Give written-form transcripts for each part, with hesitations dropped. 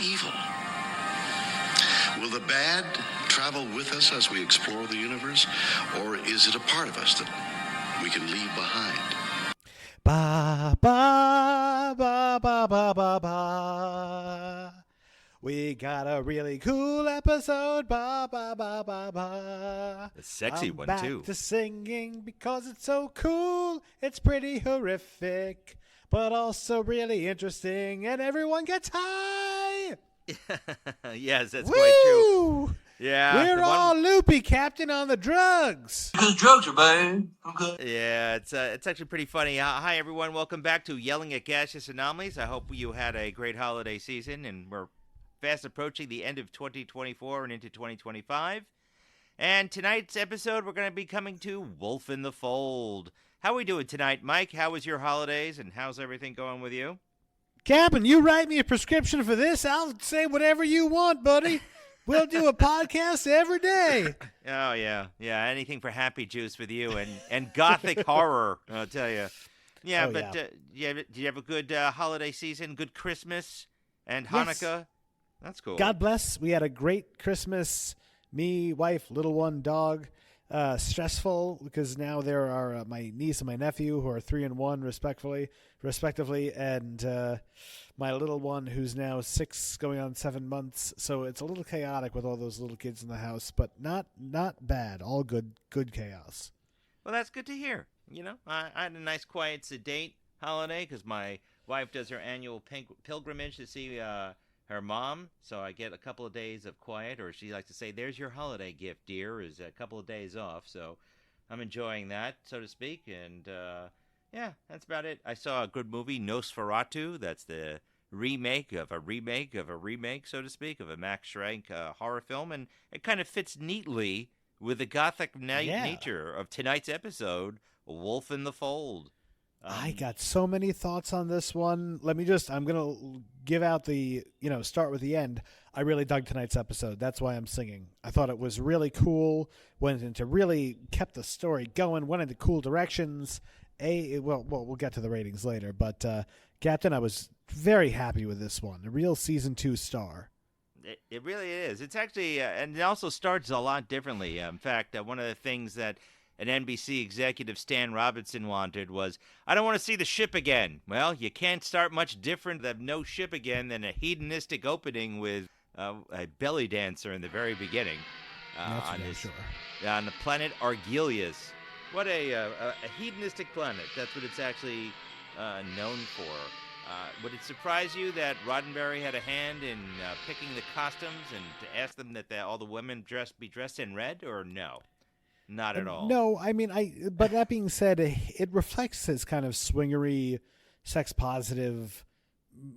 evil? Will the bad travel with us as we explore the universe, or is it a part of us that we can leave behind? Ba ba ba ba ba ba ba. We got a really cool episode. Ba ba ba ba ba. A sexy I'm one back too. to singing because it's so cool. It's pretty horrific, but also really interesting, and everyone gets high. Yes, that's Woo! quite true. Yeah, We're all loopy, Captain, on the drugs. Because drugs are bad. Okay. Yeah, it's actually pretty funny. Hi, everyone. Welcome back to Yelling at Gaseous Anomalies. I hope you had a great holiday season, and we're fast approaching the end of 2024 and into 2025. And tonight's episode, we're going to be coming to Wolf in the Fold. How are we doing tonight, Mike? How was your holidays, and how's everything going with you? Captain, you write me a prescription for this, I'll say whatever you want, buddy. We'll do a podcast every day. Oh, yeah. Yeah, anything for happy juice with you and gothic horror, I'll tell you. Yeah, did you have a good holiday season, good Christmas and Hanukkah? Yes. That's cool. God bless. We had a great Christmas. Me, wife, little one, dog. Stressful because now there are my niece and my nephew who are 3 and 1 respectively, and my little one who's now 6 going on 7 months. So it's a little chaotic with all those little kids in the house, but not bad. All good chaos. Well, that's good to hear. You know, I had a nice, quiet, sedate holiday because my wife does her annual pilgrimage to see her mom, so I get a couple of days of quiet, or she likes to say, there's your holiday gift, dear, is a couple of days off, so I'm enjoying that, so to speak, and yeah, that's about it. I saw a good movie, Nosferatu. That's the remake of a remake of a remake, so to speak, of a Max Schreck horror film, and it kind of fits neatly with the gothic nature of tonight's episode, Wolf in the Fold. I got so many thoughts on this one. I'm going to give out start with the end. I really dug tonight's episode. That's why I'm singing. I thought it was really cool, kept the story going, went into cool directions. We'll get to the ratings later, but Captain, I was very happy with this one. A real season 2 star. It really is. It's actually, and it also starts a lot differently. In fact, one of the things that an NBC executive, Stan Robinson, wanted was, I don't want to see the ship again. Well, you can't start much different than no ship again than a hedonistic opening with a belly dancer in the very beginning. On the planet Argelius. What a hedonistic planet. That's what it's actually known for. Would it surprise you that Roddenberry had a hand in picking the costumes and to ask them that all the women be dressed in red, or no? Not at all. No, I mean, but that being said, it reflects his kind of swingery, sex-positive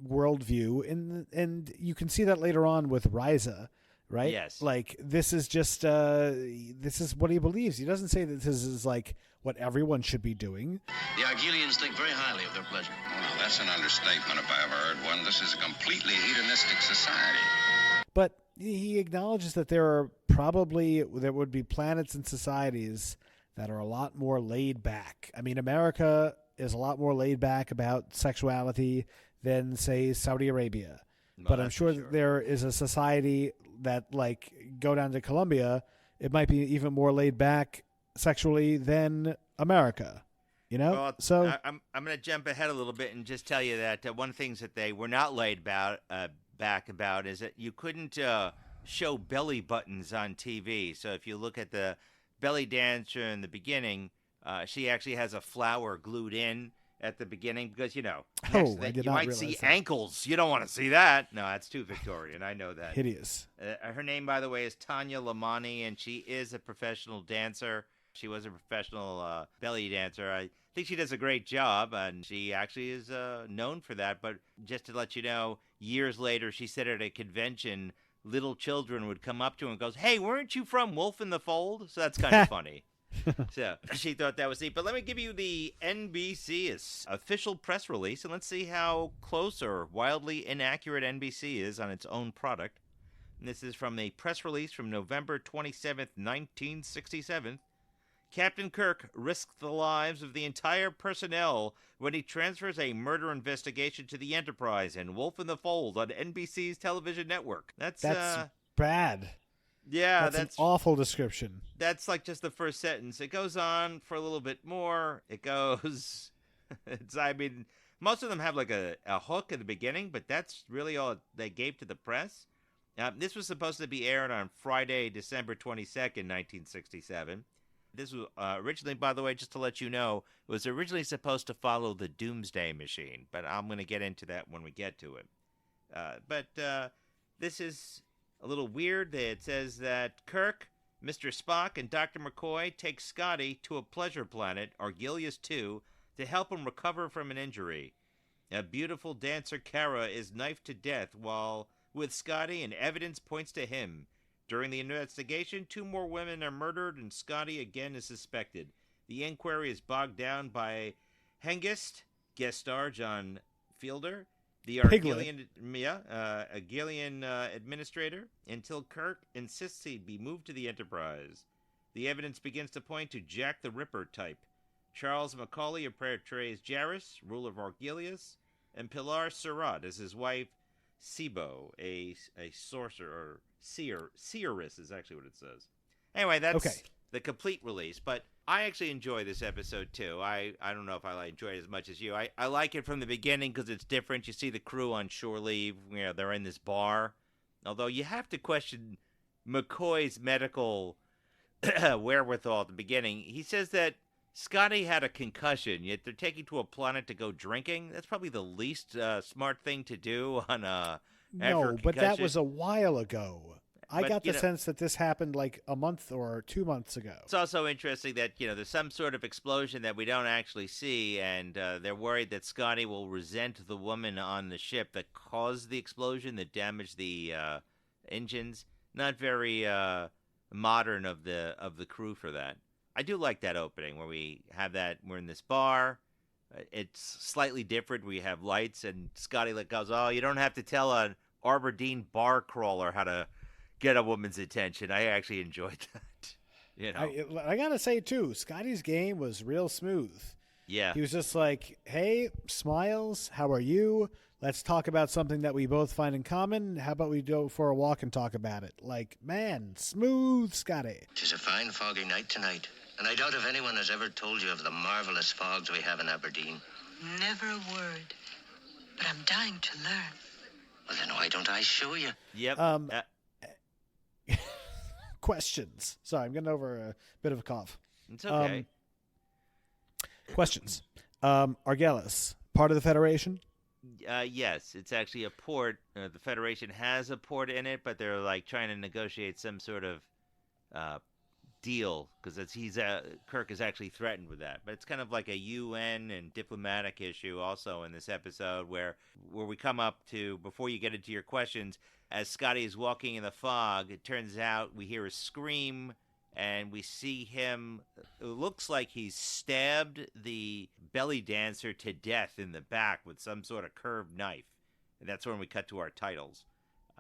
worldview, and you can see that later on with Ryza, right? Yes. Like, this is just, this is what he believes. He doesn't say that this is, like, what everyone should be doing. The Argelians think very highly of their pleasure. Well, that's an understatement if I ever heard one. This is a completely hedonistic society. But he acknowledges that there would be planets and societies that are a lot more laid back. I mean, America is a lot more laid back about sexuality than, say, Saudi Arabia. But I'm sure that there is a society that, like, go down to Colombia, it might be even more laid back sexually than America. You know? Well, so I'm going to jump ahead a little bit and just tell you that one of the things that they were not laid back about is that you couldn't show belly buttons on TV. So if you look at the belly dancer in the beginning, she actually has a flower glued in at the beginning because, you might see ankles. You don't want to see that. No, that's too Victorian. I know that. Hideous. Her name, by the way, is Tanya Lamani, and she is a professional dancer. She was a professional belly dancer. I think she does a great job, and she actually is known for that. But just to let you know, years later, she said at a convention, little children would come up to her and goes, "Hey, weren't you from Wolf in the Fold?" So that's kind of funny. So she thought that was neat. But let me give you the NBC's official press release, and let's see how close or wildly inaccurate NBC is on its own product. And this is from a press release from November 27th, 1967. Captain Kirk risks the lives of the entire personnel when he transfers a murder investigation to the Enterprise in Wolf in the Fold on NBC's television network. That's bad. Yeah, that's an awful description. That's like just the first sentence. It goes on for a little bit more. It goes... most of them have like a hook at the beginning, but that's really all they gave to the press. This was supposed to be aired on Friday, December 22nd, 1967. This was originally, by the way, just to let you know, it was originally supposed to follow the Doomsday Machine, but I'm going to get into that when we get to it. But this is a little weird. It says that Kirk, Mr. Spock, and Dr. McCoy take Scotty to a pleasure planet, Argelius 2, to help him recover from an injury. A beautiful dancer, Kara, is knifed to death while with Scotty, and evidence points to him. During the investigation, 2 more women are murdered, and Scotty again is suspected. The inquiry is bogged down by Hengist, guest star John Fielder, the Argelian administrator, until Kirk insists he be moved to the Enterprise. The evidence begins to point to Jack the Ripper type. Charles Macaulay portrays Jarrus, ruler of Argelius, and Pilar Surratt as his wife, Sibo, a sorcerer, or seeress is actually what it says. Anyway, that's the complete release, but I actually enjoy this episode too. I don't know if I enjoy it as much as you. I like it from the beginning because it's different. You see the crew on shore leave. They're in this bar. Although you have to question McCoy's medical wherewithal at the beginning. He says that Scotty had a concussion, yet they're taking to a planet to go drinking. That's probably the least smart thing to do on a No, but that was a while ago. I got the sense that this happened like a month or 2 months ago. It's also interesting that, there's some sort of explosion that we don't actually see, and they're worried that Scotty will resent the woman on the ship that caused the explosion, that damaged the engines. Not very modern of the crew for that. I do like that opening where we have that, we're in this bar. It's slightly different. We have lights, and Scotty goes, "Oh, you don't have to tell an Aberdeen bar crawler how to get a woman's attention." I actually enjoyed that. I gotta say too, Scotty's game was real smooth. Yeah, he was just like, "Hey, Smiles, how are you? Let's talk about something that we both find in common. How about we go for a walk and talk about it?" Like, man, smooth Scotty. "'Tis a fine foggy night tonight, and I doubt if anyone has ever told you of the marvelous fogs we have in Aberdeen." "Never a word, but I'm dying to learn." "Well, then why don't I show you?" Yep. Questions. Sorry, I'm getting over a bit of a cough. It's okay. Questions. Argelis, part of the Federation? Yes, it's actually a port. The Federation has a port in it, but they're trying to negotiate some sort of deal because Kirk is actually threatened with that. But it's kind of like a UN and diplomatic issue also in this episode where we come up to, before you get into your questions, as Scotty is walking in the fog, it turns out we hear a scream and we see him. It looks like he's stabbed the belly dancer to death in the back with some sort of curved knife. And that's when we cut to our titles.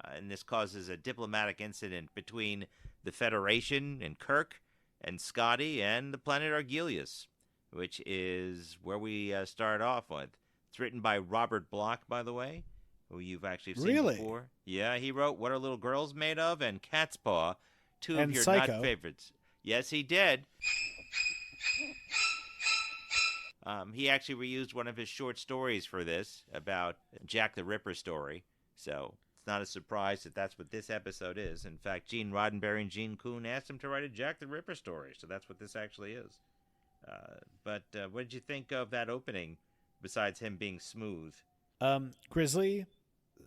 And this causes a diplomatic incident between the Federation and Kirk and Scotty and the planet Argelius, which is where we start off with. It's written by Robert Bloch, by the way, who you've actually seen before. Yeah, he wrote What Are Little Girls Made Of and Cat's Paw, two of your Psycho. not favorites. Yes, he did. He actually reused one of his short stories for this about Jack the Ripper story. So it's not a surprise that that's what this episode is. In fact, Gene Roddenberry and Gene Kuhn asked him to write a Jack the Ripper story. So that's what this actually is. But what did you think of that opening, besides him being smooth? Grizzly,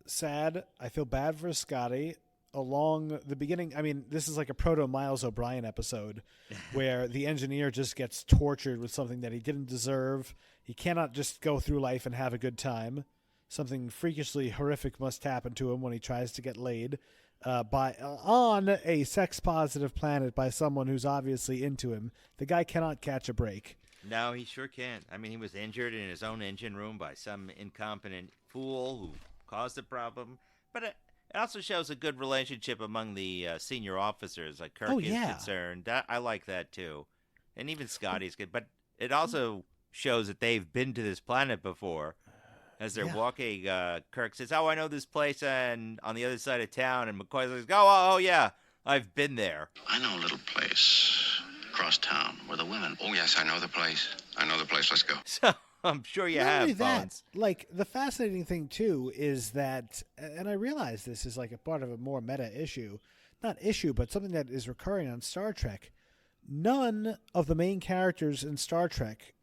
sad. I feel bad for Scotty. Along the beginning, I mean, this is like a proto Miles O'Brien episode where the engineer just gets tortured with something that he didn't deserve. He cannot just go through life and have a good time. Something freakishly horrific must happen to him when he tries to get laid on a sex-positive planet by someone who's obviously into him. The guy cannot catch a break. No, he sure can't. I mean, he was injured in his own engine room by some incompetent fool who caused the problem. But it also shows a good relationship among the senior officers. Like Kirk is concerned. I like that too. And even Scotty's good. But it also shows that they've been to this planet before. As they're walking, Kirk says, "Oh, I know this place and on the other side of town." And McCoy says, oh, yeah, I've been there. I know a little place across town where the women... Oh, yes, I know the place. Let's go. So I'm sure you have, Bones. Like, the fascinating thing, too, is that, and I realize this is like a part of a more meta issue, not issue, but something that is recurring on Star Trek. None of the main characters in Star Trek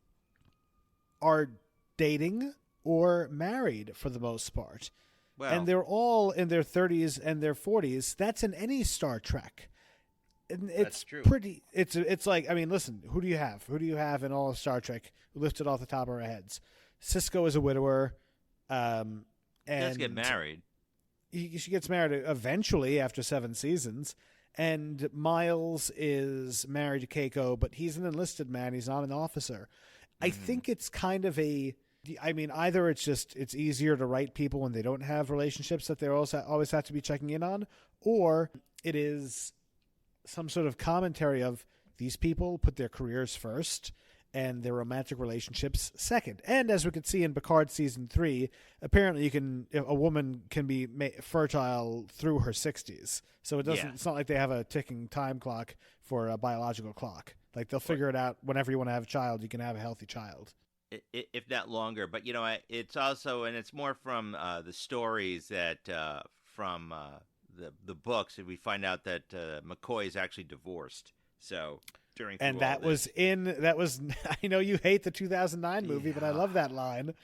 are dating or married for the most part. Well, and they're all in their 30s and their 40s. That's in any Star Trek. And it's that's true. It's like, I mean, listen, who do you have? Who do you have in all of Star Trek who lifted off the top of our heads? Sisko is a widower. And he does get married. She gets married eventually after 7 seasons. And Miles is married to Keiko, but he's an enlisted man. He's not an officer. I think it's kind of either it's easier to write people when they don't have relationships that they always have to be checking in on, or it is some sort of commentary of these people put their careers first and their romantic relationships second. And as we could see in Picard season 3, apparently a woman can be fertile through her 60s. So it's not like they have a ticking time clock for a biological clock. Like they'll figure it out whenever you want to have a child, you can have a healthy child. If not longer. But, it's also, and it's more from the stories that from the books, and we find out that McCoy is actually divorced. So and that was I know you hate the 2009 movie, but I love that line.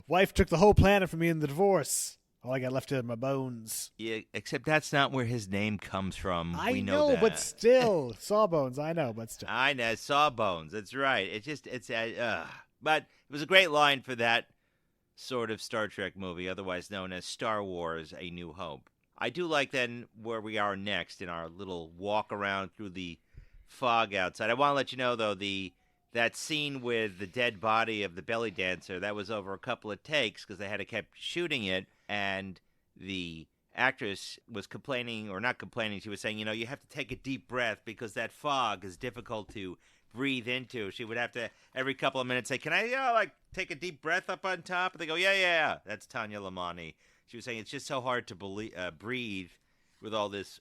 Wife took the whole planet from me in the divorce. All I got left are my bones. Yeah, except that's not where his name comes from. I we know that. But still, Sawbones. I know, but still. I know, Sawbones. That's right. But it was a great line for that sort of Star Trek movie, otherwise known as Star Wars: A New Hope. I do like then where we are next in our little walk around through the fog outside. I want to let you know, though, that scene with the dead body of the belly dancer, that was over a couple of takes because they had to keep shooting it, and the actress was complaining, or not complaining, she was saying, you have to take a deep breath because that fog is difficult to breathe into. She would have to, every couple of minutes, say, can I, take a deep breath up on top? And they go, yeah. That's Tanya Lamani. She was saying it's just so hard to breathe with all this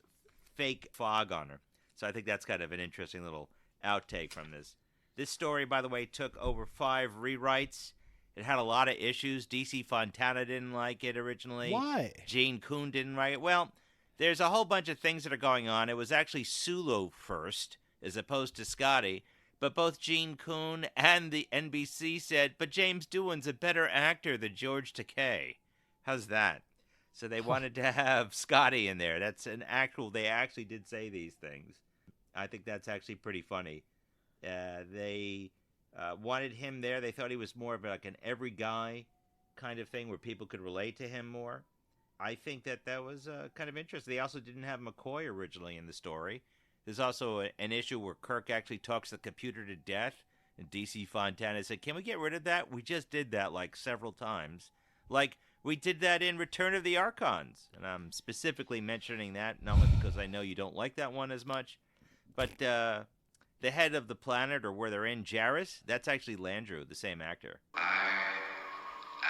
fake fog on her. So I think that's kind of an interesting little outtake from this. This story, by the way, took over 5 rewrites. It had a lot of issues. DC Fontana didn't like it originally. Why? Gene Kuhn didn't like it. Well, there's a whole bunch of things that are going on. It was actually Sulu first, as opposed to Scotty. But both Gene Kuhn and the NBC said, but James Doohan's a better actor than George Takei. How's that? So they wanted to have Scotty in there. That's they actually did say these things. I think that's actually pretty funny. They wanted him there. They thought he was more of like an every guy kind of thing where people could relate to him more. I think that was kind of interesting. They also didn't have McCoy originally in the story. There's also an issue where Kirk actually talks the computer to death, and DC Fontana said, can we get rid of that? We just did that several times. We did that in Return of the Archons, and I'm specifically mentioning that, not only because I know you don't like that one as much, but the head of the planet, or where they're in, Jarrus, that's actually Landru, the same actor. I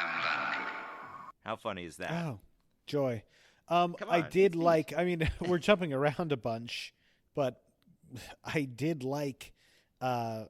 am Landru. How funny is that? Oh, joy. Come on, I did we're jumping around a bunch, but I did like when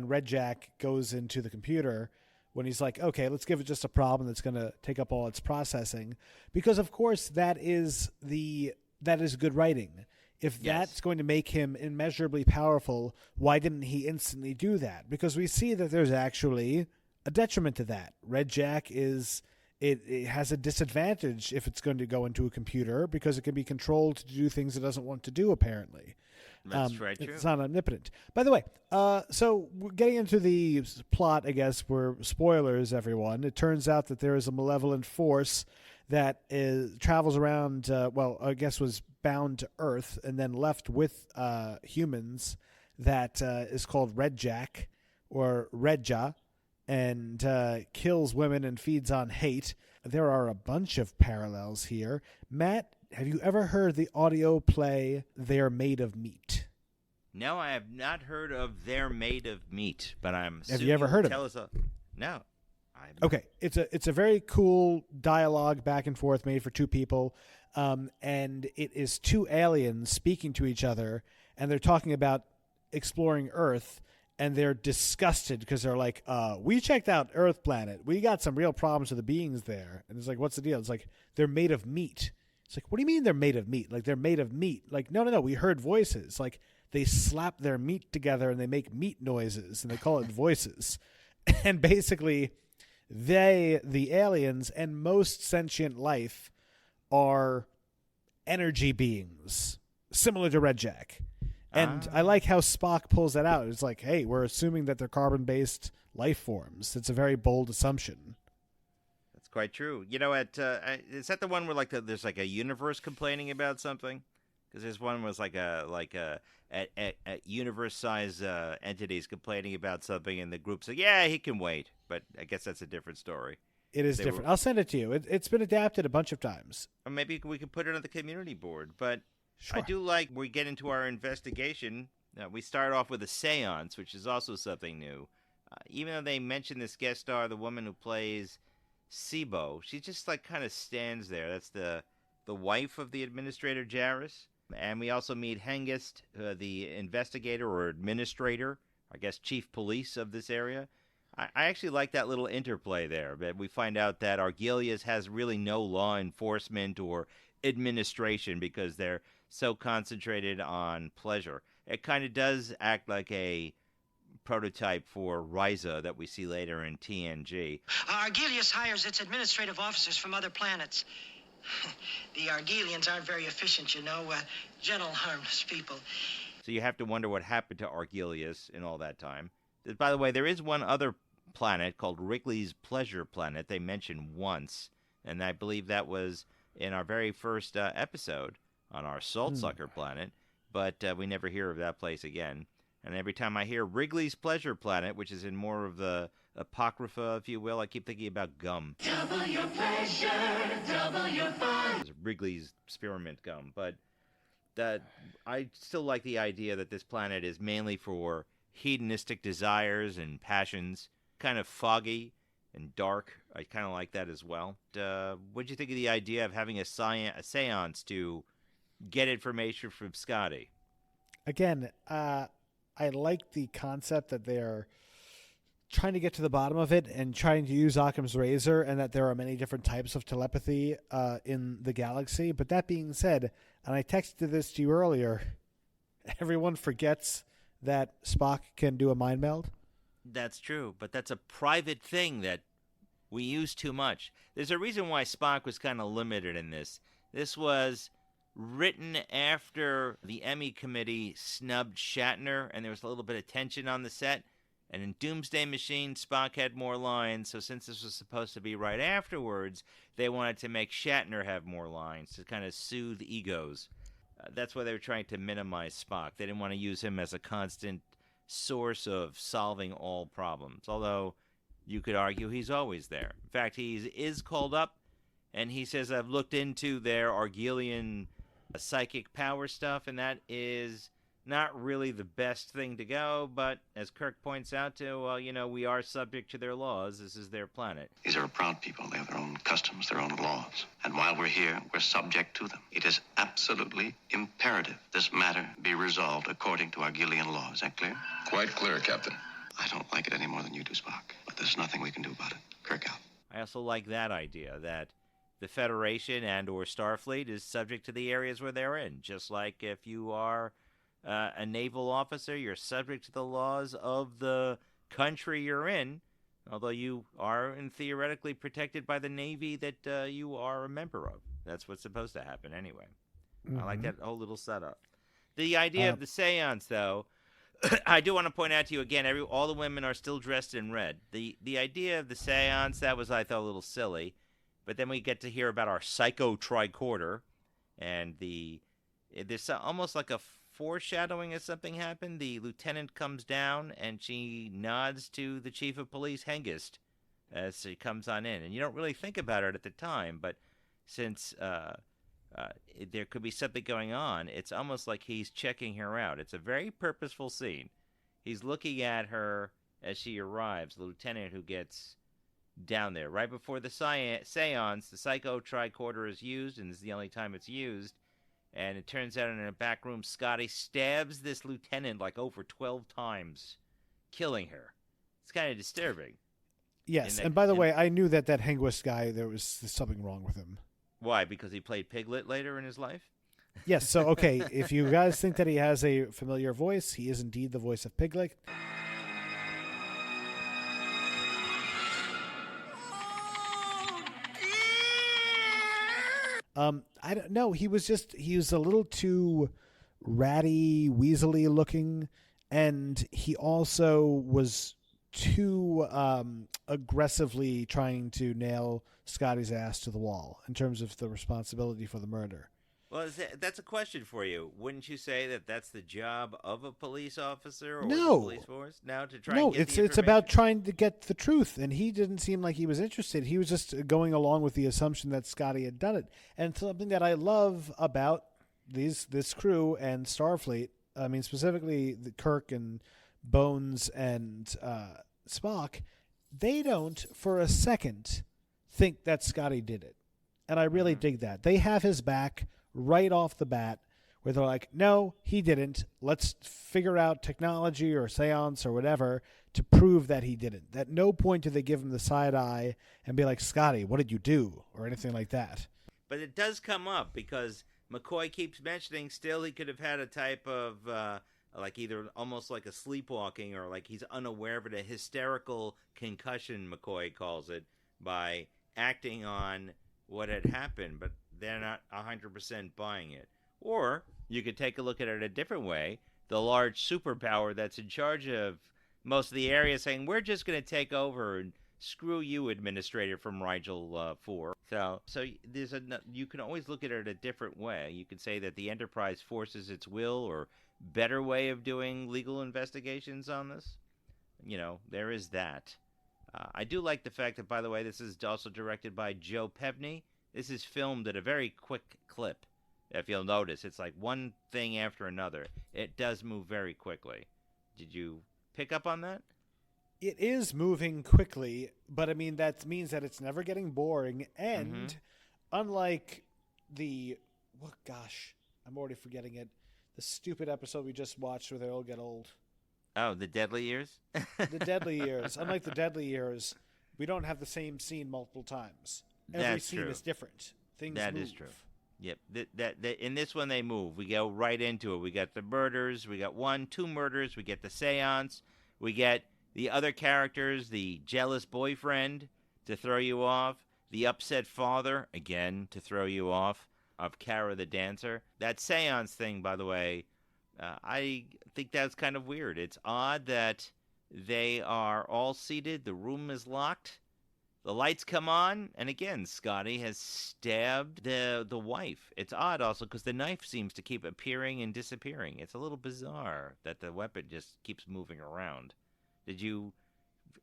Redjac goes into the computer, when he's like, okay, let's give it just a problem that's going to take up all its processing. Because, of course, that is good writing. If that's going to make him immeasurably powerful, why didn't he instantly do that? Because we see that there's actually a detriment to that. Redjac it has a disadvantage if it's going to go into a computer because it can be controlled to do things it doesn't want to do, apparently. That's right, true. It's not omnipotent. By the way, so we're getting into the plot, I guess, we're spoilers, everyone. It turns out that there is a malevolent force that travels around, I guess was bound to Earth and then left with humans that is called Redjac or Redja, and kills women and feeds on hate. There are a bunch of parallels here. Matt, have you ever heard the audio play They're Made of Meat? No, I have not heard of They're Made of Meat, but I'm. Have you ever heard of it? No. Okay, it's a very cool dialogue back and forth made for two people, and it is two aliens speaking to each other, and they're talking about exploring Earth, and they're disgusted because they're like, we checked out Earth planet. We got some real problems with the beings there. And it's like, what's the deal? It's like, they're made of meat. It's like, what do you mean they're made of meat? Like, they're made of meat. Like, no, we heard voices. Like, they slap their meat together and they make meat noises, and they call it voices. And basically, the aliens, and most sentient life are energy beings, similar to Redjac. And I like how Spock pulls that out. It's like, hey, we're assuming that they're carbon-based life forms. It's a very bold assumption. That's quite true. You know, is that the one where there's like a universe complaining about something? Because there's one was like a universe-size entities complaining about something, and the group's like, yeah, he can wait. But I guess that's a different story. It is different. I'll send it to you. It's been adapted a bunch of times. Or maybe we could put it on the community board. But sure. I do like we get into our investigation. We start off with a seance, which is also something new. Even though they mention this guest star, the woman who plays Sibo, she just kind of stands there. That's the wife of the administrator Jarrus. And we also meet Hengist, the investigator or administrator, I guess chief police of this area. I actually like that little interplay there. But we find out that Argelius has really no law enforcement or administration because they're so concentrated on pleasure. It kind of does act like a prototype for Ryza that we see later in TNG. Argelius hires its administrative officers from other planets. The Argelians aren't very efficient, you know. Gentle, harmless people. So you have to wonder what happened to Argelius in all that time. By the way, there is one other planet called Wrigley's Pleasure Planet they mentioned once, and I believe that was in our very first episode on our Saltsucker planet, but we never hear of that place again. And every time I hear Wrigley's Pleasure Planet, which is in more of the apocrypha, if you will, I keep thinking about gum. Double your pleasure, double your fun. It's Wrigley's spearmint gum, but I still like the idea that this planet is mainly for hedonistic desires and passions, kind of foggy and dark. I kind of like that as well. What do you think of the idea of having a seance to get information from Scotty? Again, I like the concept that they're trying to get to the bottom of it and trying to use Occam's razor, and that there are many different types of telepathy in the galaxy. But that being said, and I texted this to you earlier, everyone forgets that Spock can do a mind meld. That's true, but that's a private thing that we use too much. There's a reason why Spock was kind of limited in this. This was written after the Emmy committee snubbed Shatner, and there was a little bit of tension on the set. And in Doomsday Machine, Spock had more lines, so since this was supposed to be right afterwards, they wanted to make Shatner have more lines to kind of soothe egos. That's why they were trying to minimize Spock. They didn't want to use him as a constant source of solving all problems, although you could argue he's always there. In fact, he is called up, and he says, I've looked into their Argelian psychic power stuff, and that is not really the best thing to go, but as Kirk points out we are subject to their laws. This is their planet. These are a proud people. They have their own customs, their own laws. And while we're here, we're subject to them. It is absolutely imperative this matter be resolved according to Argelian law. Is that clear? Quite clear, Captain. I don't like it any more than you do, Spock. But there's nothing we can do about it. Kirk out. I also like that idea, that the Federation and or Starfleet is subject to the areas where they're in. Just like if you are a naval officer, you're subject to the laws of the country you're in, although you are theoretically protected by the Navy that you are a member of. That's what's supposed to happen anyway. Mm-hmm. I like that whole little setup. The idea of the seance, though, I do want to point out to you again, all the women are still dressed in red. The idea of the seance, that was, I thought, a little silly. But then we get to hear about our psycho tricorder, and there's almost like a foreshadowing of something happened. The lieutenant comes down, and she nods to the chief of police, Hengist, as she comes on in. And you don't really think about it at the time, but since there could be something going on. It's almost like he's checking her out. It's a very purposeful scene. He's looking at her as she arrives, the lieutenant who gets down there. Right before the seance, the psycho tricorder is used, and this is the only time it's used. And it turns out in a back room, Scotty stabs this lieutenant like over 12 times, killing her. It's kind of disturbing. Yes, and by the way, I knew that Hengwist guy, there was something wrong with him. Why? Because he played Piglet later in his life? Yes, so, okay, if you guys think that he has a familiar voice, he is indeed the voice of Piglet. I don't know. He was a little too ratty, weaselly looking, and he also was too aggressively trying to nail Scotty's ass to the wall in terms of the responsibility for the murder. Well, that's a question for you. Wouldn't you say that that's the job of a police officer or No. the police force now to try? No, and get it's about trying to get the truth, and he didn't seem like he was interested. He was just going along with the assumption that Scotty had done it. And something that I love about this crew and Starfleet, I mean specifically the Kirk and Bones and Spock, they don't for a second think that Scotty did it, and I really dig that. They have his back right off the bat, where they're like, no, he didn't. Let's figure out technology or seance or whatever to prove that he didn't. At no point do they give him the side eye and be like, Scotty, what did you do? Or anything like that. But it does come up because McCoy keeps mentioning still he could have had a type of like either almost like a sleepwalking or like he's unaware of it, a hysterical concussion, McCoy calls it, by acting on what had happened, but they're not 100% buying it. Or you could take a look at it a different way. The large superpower that's in charge of most of the area saying, we're just going to take over and screw you, administrator from Rigel 4. So you can always look at it a different way. You could say that the Enterprise forces its will or better way of doing legal investigations on this. You know, there is that. I do like the fact that, by the way, this is also directed by Joe Pevney. This is filmed at a very quick clip. If you'll notice, it's like one thing after another. It does move very quickly. Did you pick up on that? It is moving quickly, but I mean, that means that it's never getting boring. And unlike I'm already forgetting it, the stupid episode we just watched where they all get old. Oh, the Deadly Years? The Deadly Years. Unlike the Deadly Years, we don't have the same scene multiple times. Every scene is different. Things that move. Is true. Yep. In this one, they move. We go right into it. We got the murders. We got 2 murders. We get the seance. We get the other characters, the jealous boyfriend to throw you off, the upset father, again, to throw you off, of Kara the dancer. That seance thing, by the way, I think that's kind of weird. It's odd that they are all seated. The room is locked. The lights come on, and again, Scotty has stabbed the wife. It's odd also because the knife seems to keep appearing and disappearing. It's a little bizarre that the weapon just keeps moving around. Did you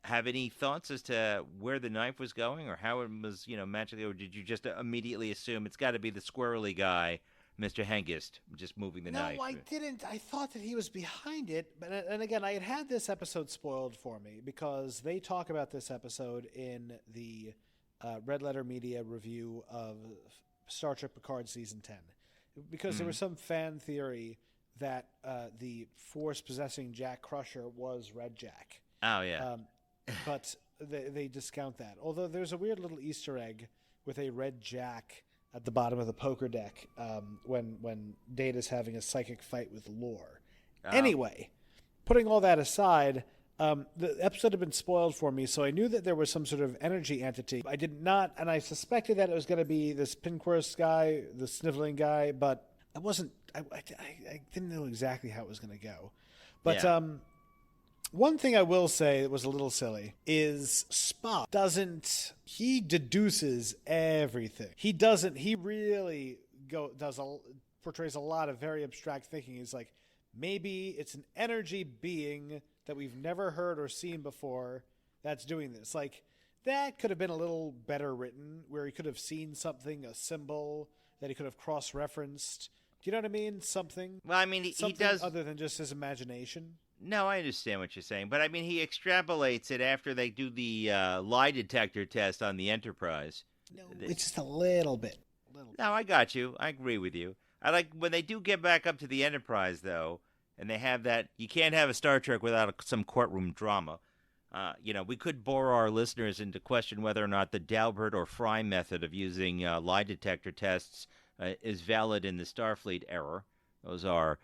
have any thoughts as to where the knife was going or how it was, magically, or did you just immediately assume it's got to be the squirrely guy, Mr. Hengist, just moving the knife? No, I didn't. I thought that he was behind it. And again, I had this episode spoiled for me because they talk about this episode in the Red Letter Media review of Star Trek Picard Season 10. Because there was some fan theory that the force possessing Jack Crusher was Redjac. Oh, yeah. But they discount that. Although there's a weird little Easter egg with a Redjac at the bottom of the poker deck when Data's having a psychic fight with Lore. Anyway, putting all that aside, the episode had been spoiled for me, so I knew that there was some sort of energy entity. I did not, and I suspected that it was going to be this Pinquist guy, the sniveling guy, but I didn't know exactly how it was going to go. But one thing I will say that was a little silly is Spock he deduces everything. He really portrays a lot of very abstract thinking. He's like, maybe it's an energy being that we've never heard or seen before that's doing this. Like, that could have been a little better written, where he could have seen something, a symbol that he could have cross-referenced. Do you know what I mean? Something. Well, I mean, he something does other than just his imagination. No, I understand what you're saying, but I mean, he extrapolates it after they do the lie detector test on the Enterprise. No, it's just a little bit. No, I got you. I agree with you. I like when they do get back up to the Enterprise, though, and they have that. You can't have a Star Trek without some courtroom drama. We could bore our listeners into question whether or not the Dalbert or Fry method of using lie detector tests is valid in the Starfleet era. Those are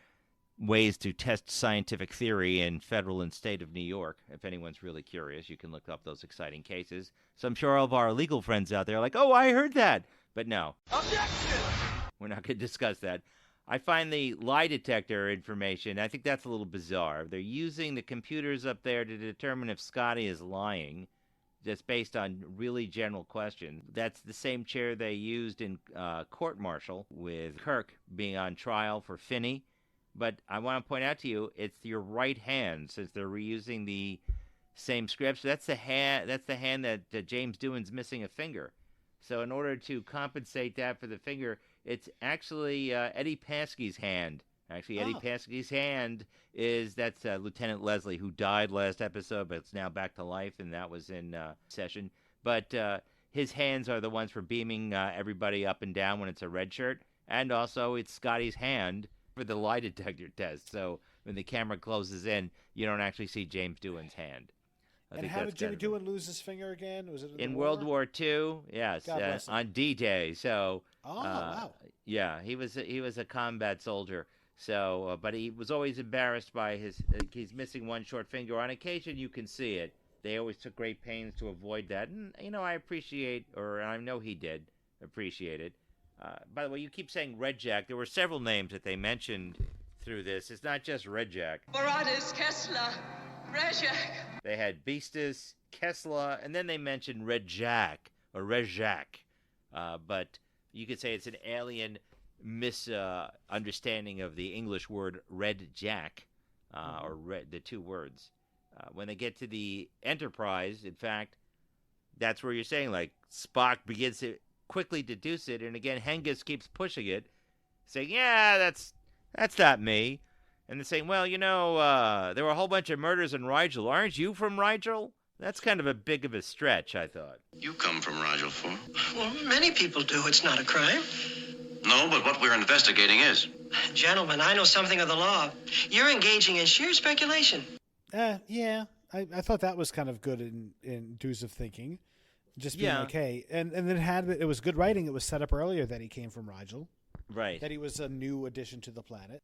ways to test scientific theory in federal and state of New York. If anyone's really curious, you can look up those exciting cases. So I'm sure all of our legal friends out there are like, oh, I heard that. But no. Objection! We're not going to discuss that. I find the lie detector information, I think that's a little bizarre. They're using the computers up there to determine if Scotty is lying, just based on really general questions. That's the same chair they used in court-martial with Kirk being on trial for Finney. But I want to point out to you, it's your right hand, since they're reusing the same scripts. That's the hand that James Doohan's missing a finger. So in order to compensate that for the finger, it's actually Eddie Paskey's hand. Actually, Eddie Paskey's hand that's Lieutenant Leslie, who died last episode, but it's now back to life, and that was in session. But his hands are the ones for beaming everybody up and down when it's a red shirt. And also, it's Scotty's hand for the lie detector test. So when the camera closes in, you don't actually see James Doohan's hand. And how did Jimmy Doohan lose his finger again? Was it in World War II? Yes, on D-Day. So, wow. Yeah, he was a combat soldier. So, but he was always embarrassed by he's missing one short finger. On occasion, you can see it. They always took great pains to avoid that, and I appreciate, or I know he did appreciate it. By the way, you keep saying Redjac. There were several names that they mentioned through this. It's not just Redjac. Beratis, Kessler, Redjac. They had Beastus, Kessler, and then they mentioned Redjac or Redjac. But you could say it's an alien misunderstanding of the English word Redjac, or the two words. When they get to the Enterprise, in fact, that's where you're saying, like, Spock begins to quickly deduce it, and again, Hengist keeps pushing it, saying, yeah, that's not me. And they're saying, well, there were a whole bunch of murders in Rigel. Aren't you from Rigel? That's kind of a big of a stretch, I thought. You come from Rigel 4? Well, many people do. It's not a crime. No, but what we're investigating is. Gentlemen, I know something of the law. You're engaging in sheer speculation. Yeah. I thought that was kind of good in Dues of Thinking. Just being okay. And then it was good writing. It was set up earlier that he came from Rigel. Right. That he was a new addition to the planet.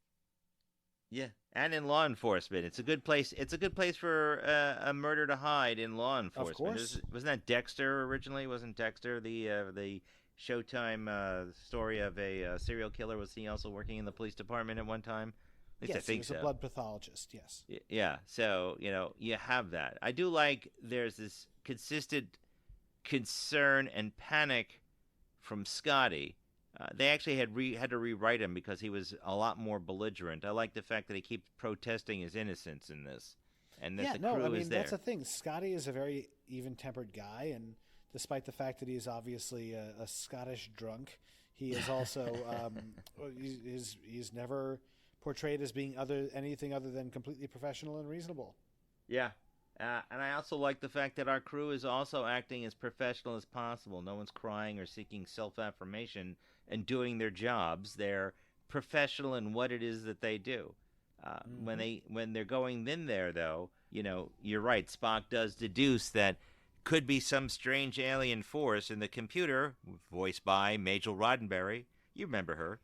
Yeah, and in law enforcement, it's a good place. It's a good place for a murder to hide in law enforcement. Of course. Wasn't that Dexter originally? Wasn't Dexter the Showtime story of a serial killer? Was he also working in the police department at one time? At least I think he was a blood pathologist. Yes. Yeah. So you have that. I do like there's this consistent concern and panic from Scotty. They actually had to rewrite him because he was a lot more belligerent. I like the fact that he keeps protesting his innocence in this, and that the crew is there. That's the thing. Scotty is a very even-tempered guy, and despite the fact that he's obviously a Scottish drunk, he is also he's never portrayed as being anything other than completely professional and reasonable. Yeah. And I also like the fact that our crew is also acting as professional as possible. No one's crying or seeking self-affirmation and doing their jobs. They're professional in what it is that they do. When they're going in there, though, you're right. Spock does deduce that could be some strange alien force in the computer, voiced by Majel Roddenberry. You remember her.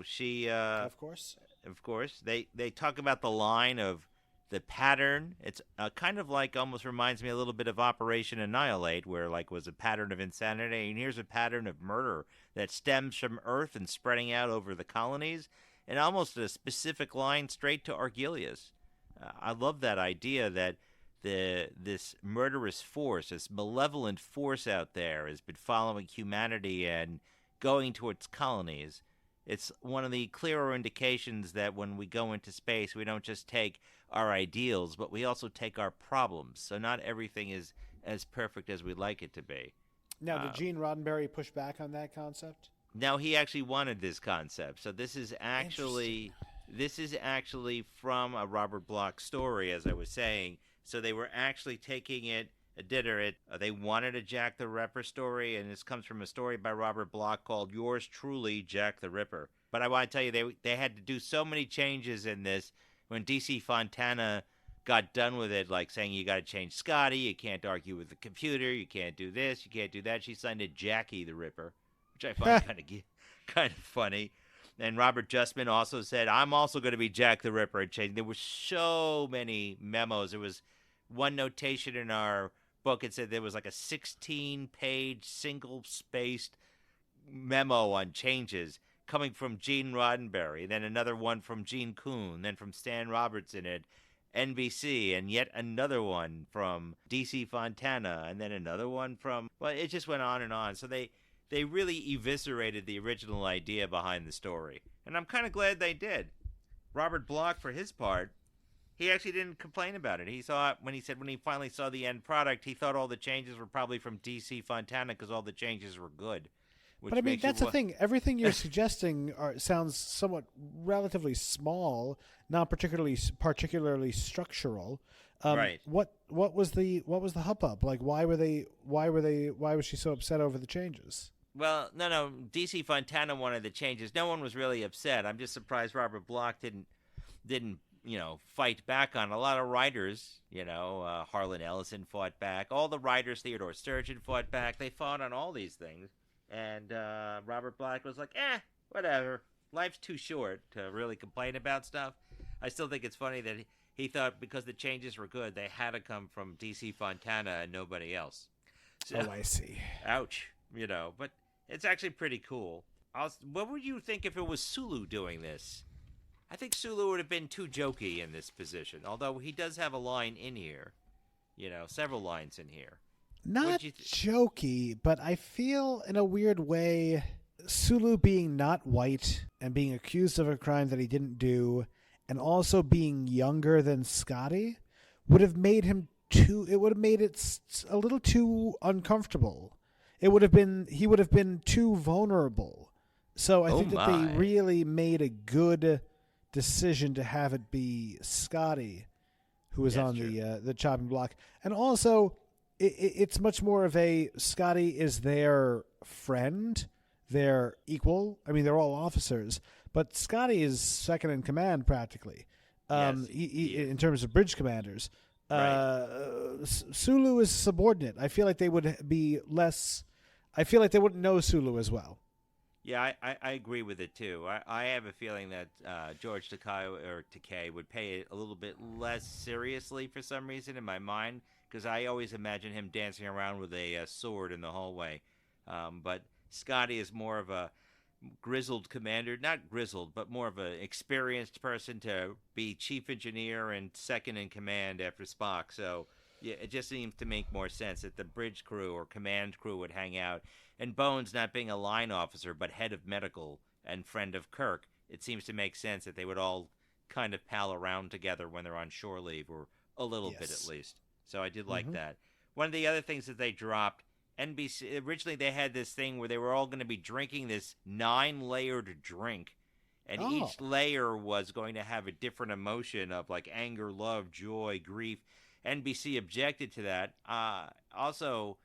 She... of course. Of course. They talk about the line of the pattern. It's kind of like, almost reminds me a little bit of Operation Annihilate, where was a pattern of insanity, and here's a pattern of murder that stems from Earth and spreading out over the colonies, and almost a specific line straight to Argelius. I love that idea that this murderous force, this malevolent force out there, has been following humanity and going towards colonies. It's one of the clearer indications that when we go into space, we don't just take our ideals, but we also take our problems. So not everything is as perfect as we'd like it to be. Now, did Gene Roddenberry push back on that concept? No, he actually wanted this concept. So this is actually from a Robert Bloch story, as I was saying. So they were actually taking it, they wanted a Jack the Ripper story, and this comes from a story by Robert Bloch called Yours Truly, Jack the Ripper. But I want to tell you, they had to do so many changes in this when DC Fontana got done with it, like saying you got to change Scotty, you can't argue with the computer, you can't do this, you can't do that. She signed it Jackie the Ripper, which I find kind of funny. And Robert Justman also said, I'm also going to be Jack the Ripper. And there were so many memos. There was one notation in our book. It said there was like a 16-page, single-spaced memo on changes coming from Gene Roddenberry, then another one from Gene Kuhn, then from Stan Robertson at NBC, and yet another one from DC Fontana, and then another one from, well, it just went on and on. So they really eviscerated the original idea behind the story. And I'm kind of glad they did. Robert Bloch, for his part, he actually didn't complain about it. He thought, when he finally saw the end product, he thought all the changes were probably from DC Fontana because all the changes were good. But I mean, that's the thing. Everything you're suggesting sounds somewhat relatively small, not particularly structural. Right. What was the hubbub? Like, why was she so upset over the changes? Well, no. DC Fontana wanted the changes. No one was really upset. I'm just surprised Robert Bloch didn't fight back on a lot of writers. Harlan Ellison fought back. All the writers, Theodore Sturgeon fought back. They fought on all these things. And Robert Bloch was like, whatever. Life's too short to really complain about stuff. I still think it's funny that he thought because the changes were good, they had to come from DC Fontana and nobody else. So, I see. Ouch. But it's actually pretty cool. What would you think if it was Sulu doing this? I think Sulu would have been too jokey in this position, although he does have a line in here. Several lines in here. Not jokey, but I feel in a weird way, Sulu being not white and being accused of a crime that he didn't do, and also being younger than Scotty, would have made it a little too uncomfortable. He would have been too vulnerable. So I think that they really made a good decision to have it be Scotty who was on the chopping block. And also, it's much more of a Scotty is their friend, their equal. I mean, they're all officers, but Scotty is second in command practically. In terms of bridge commanders. Right. Sulu is subordinate. I feel like they would be less. I feel like they wouldn't know Sulu as well. Yeah, I agree with it too. I have a feeling that George Takei would pay it a little bit less seriously for some reason in my mind, because I always imagine him dancing around with a sword in the hallway. But Scotty is more of a grizzled commander, not grizzled, but more of an experienced person to be chief engineer and second in command after Spock. So yeah, it just seems to make more sense that the bridge crew or command crew would hang out. And Bones not being a line officer, but head of medical and friend of Kirk, it seems to make sense that they would all kind of pal around together when they're on shore leave, or a little bit at least. So I did like that. One of the other things that they dropped, NBC, originally they had this thing where they were all going to be drinking this 9-layered drink, and each layer was going to have a different emotion of like anger, love, joy, grief. NBC objected to that. Also,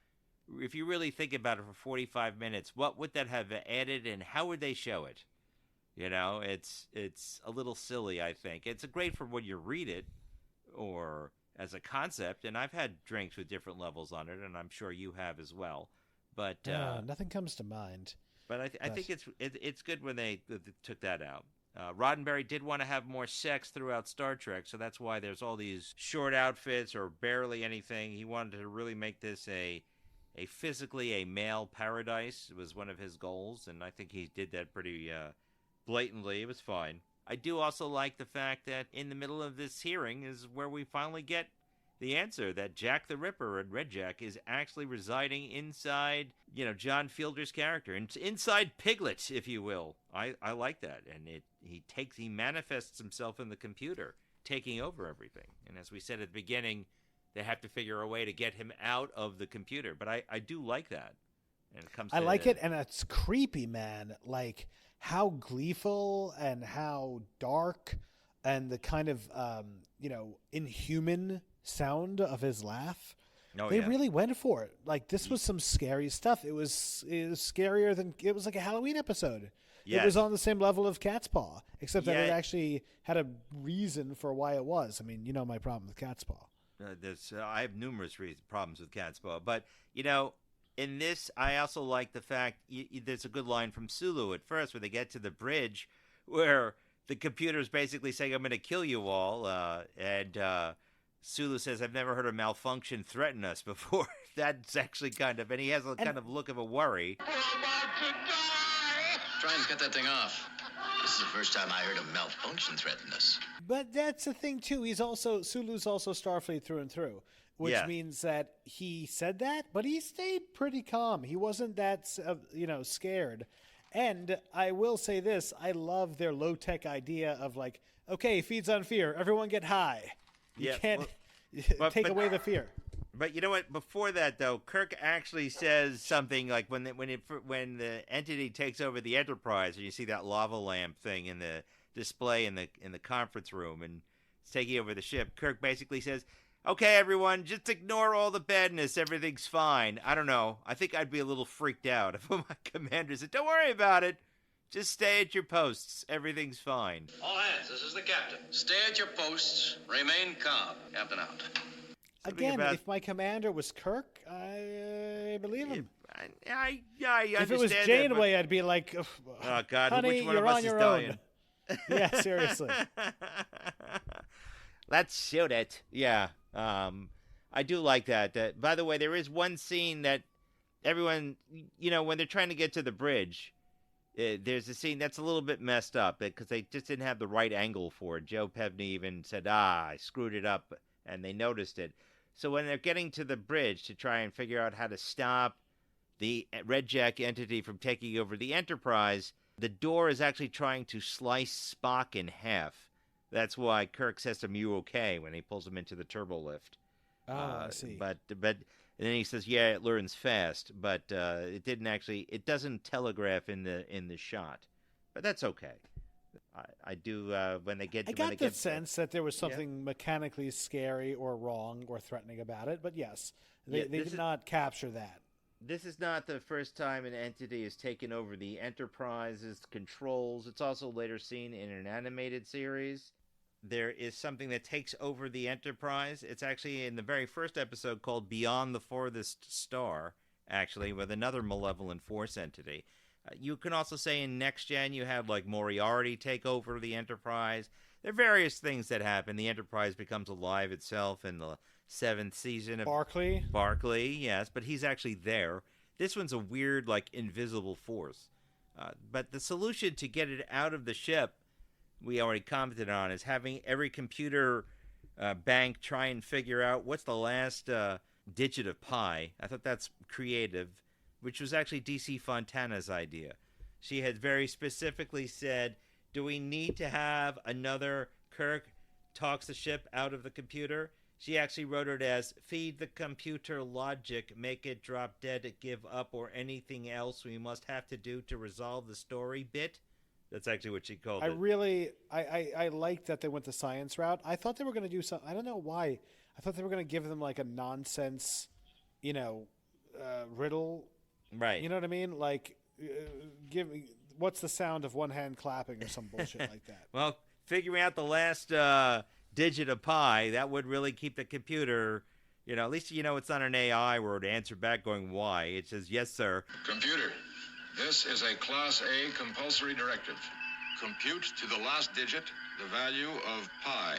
if you really think about it for 45 minutes, what would that have added, and how would they show it? It's a little silly, I think. It's great for when you read it, or as a concept, and I've had drinks with different levels on it, and I'm sure you have as well. But nothing comes to mind. But I think it's good when they took that out. Roddenberry did want to have more sex throughout Star Trek, so that's why there's all these short outfits or barely anything. He wanted to really make this a physically a male paradise. It was one of his goals, and I think he did that pretty blatantly. It was fine. I do also like the fact that in the middle of this hearing is where we finally get the answer that Jack the Ripper and Redjac is actually residing inside, John Fielder's character, inside Piglet, if you will. I like that, and he manifests himself in the computer, taking over everything. And as we said at the beginning, they have to figure a way to get him out of the computer. But I do like that. And it comes I to, like it, and it's creepy, man. Like how gleeful and how dark, and the kind of inhuman sound of his laugh. Oh, they yeah. really went for it. Like this was some scary stuff. It was scarier than it was like a Halloween episode. Yes. It was on the same level of Cat's Paw, except that Yeah. it actually had a reason for why it was. I mean, you know my problem with Cat's Paw. I have numerous problems with Cat's Paw, but in this, I also like the fact there's a good line from Sulu at first where they get to the bridge where the computer's basically saying, "I'm going to kill you all," and Sulu says, "I've never heard a malfunction threaten us before." That's actually and he has a kind of look of a worry. Try and cut that thing off. This is the first time I heard a malfunction threaten us. But that's the thing too. Sulu's also Starfleet through and through, which means that he said that, but he stayed pretty calm. He wasn't that scared. And I will say this: I love their low tech idea of like, okay, feeds on fear. Everyone get high. You can't take away the fear. But you know what? Before that, though, Kirk actually says something like when the entity takes over the Enterprise, and you see that lava lamp thing in the display in the conference room, and it's taking over the ship. Kirk basically says, "Okay, everyone, just ignore all the badness. Everything's fine." I don't know. I think I'd be a little freaked out if my commander said, "Don't worry about it. Just stay at your posts. Everything's fine." All hands, this is the captain. Stay at your posts. Remain calm. Captain out. Again, if my commander was Kirk, I believe him. I if it was understand Janeway, I'd be like, "Oh God, honey, which one you're of us on is your dying?" own. Yeah, seriously. Let's shoot it. Yeah, I do like that. By the way, there is one scene that everyone, when they're trying to get to the bridge, there's a scene that's a little bit messed up because they just didn't have the right angle for it. Joe Pevney even said, I screwed it up, and they noticed it. So when they're getting to the bridge to try and figure out how to stop the Redjac entity from taking over the Enterprise, the door is actually trying to slice Spock in half. That's why Kirk says to him, "You okay?" when he pulls him into the turbo lift. I see. But and then he says, "Yeah, it learns fast," but it doesn't telegraph in the shot. But that's okay. I do when they get. I got the sense that there was something mechanically scary or wrong or threatening about it, but yes, they did not capture that. This is not the first time an entity has taken over the Enterprise's controls. It's also later seen in an animated series. There is something that takes over the Enterprise. It's actually in the very first episode called Beyond the Farthest Star, actually, with another malevolent force entity. You can also say in Next Gen you have like Moriarty take over the Enterprise. There are various things that happen. The Enterprise becomes alive itself in the 7th season of Barclay, yes, but he's actually there. This one's a weird, like, invisible force. But the solution to get it out of the ship, we already commented on, is having every computer bank try and figure out what's the last digit of pi. I thought that's creative, which was actually D.C. Fontana's idea. She had very specifically said, do we need to have another Kirk talks the ship out of the computer? She actually wrote it as, feed the computer logic, make it drop dead, give up, or anything else we must have to do to resolve the story bit. That's actually what she called it. I like that they went the science route. I thought they were going to do something. I don't know why. I thought they were going to give them like a nonsense, riddle. Right. You know what I mean? Like, what's the sound of one hand clapping or some bullshit like that? Well, figuring out the last digit of pi, that would really keep the computer, at least it's not an AI where it answer back going, why? It says, yes, sir. Computer, this is a Class A compulsory directive. Compute to the last digit the value of pi.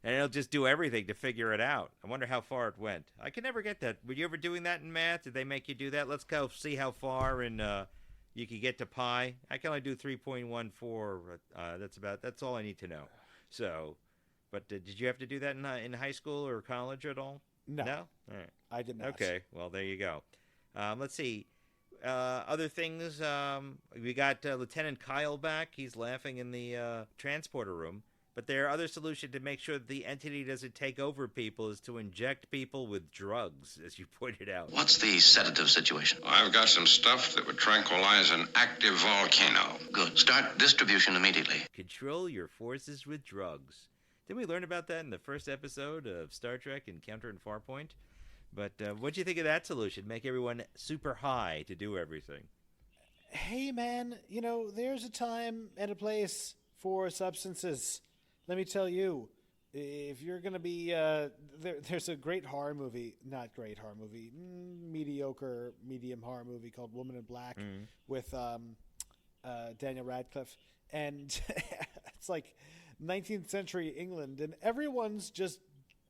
And it'll just do everything to figure it out. I wonder how far it went. I can never get that. Were you ever doing that in math? Did they make you do that? Let's go see how far and you can get to pi. I can only do 3.14. That's all I need to know. So, but did you have to do that in high school or college at all? No. All right. I did not. Okay. Well, there you go. Let's see. Other things. We got Lieutenant Kyle back. He's laughing in the transporter room. But their other solution to make sure that the entity doesn't take over people is to inject people with drugs, as you pointed out. What's the sedative situation? I've got some stuff that would tranquilize an active volcano. Good. Start distribution immediately. Control your forces with drugs. Didn't we learn about that in the first episode of Star Trek Encounter in Farpoint? But what'd you think of that solution? Make everyone super high to do everything. Hey, man, there's a time and a place for substances. Let me tell you, if you're going to be, there's a great horror movie, not great horror movie, mediocre, medium horror movie called Woman in Black with Daniel Radcliffe. And it's like 19th century England, and everyone's just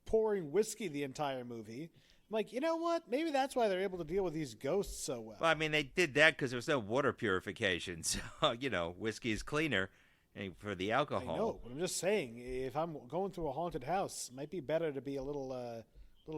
pouring whiskey the entire movie. I'm like, you know what? Maybe that's why they're able to deal with these ghosts so well. Well, I mean, they did that because there was no water purification. So, whiskey is cleaner for the alcohol. I know, but I'm just saying, if I'm going through a haunted house, it might be better to be a little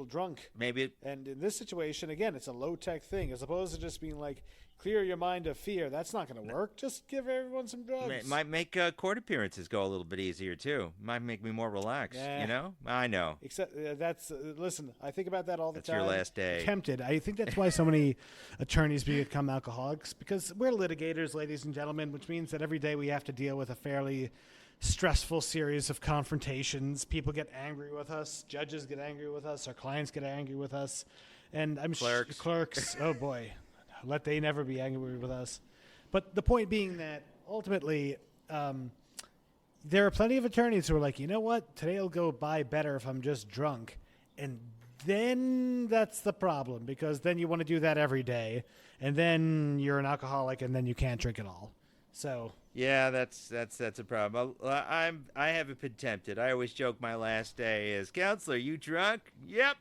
drunk. Maybe. And in this situation, again, it's a low-tech thing, as opposed to just being like, clear your mind of fear. That's not going to work. Just give everyone some drugs. It might make court appearances go a little bit easier, too. Might make me more relaxed, I know. Except listen, I think about that all the time. That's your last day. Tempted. I think that's why so many attorneys become alcoholics, because we're litigators, ladies and gentlemen, which means that every day we have to deal with a fairly stressful series of confrontations. People get angry with us. Judges get angry with us. Our clients get angry with us. And I'm clerks. Oh, boy. Let they never be angry with us. But the point being that ultimately there are plenty of attorneys who are like, you know what? Today will go by better if I'm just drunk. And then that's the problem, because then you want to do that every day. And then you're an alcoholic, and then you can't drink at all. So yeah, that's a problem. I haven't been tempted. I always joke my last day is, counselor, you drunk? Yep.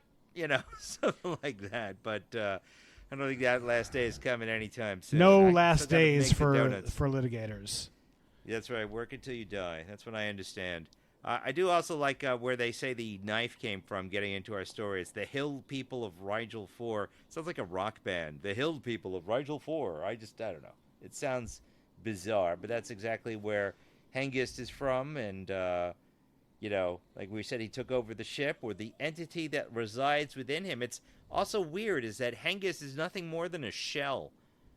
Something like that. But I don't think that last day is coming anytime soon. No last days for litigators. That's right. Work until you die. That's what I understand. I do also like where they say the knife came from, getting into our story. It's the Hill People of Rigel 4. Sounds like a rock band. The Hill People of Rigel 4. I don't know. It sounds bizarre, but that's exactly where Hengist is from. And, like we said, he took over the ship, or the entity that resides within him. It's also weird is that Hengist is nothing more than a shell.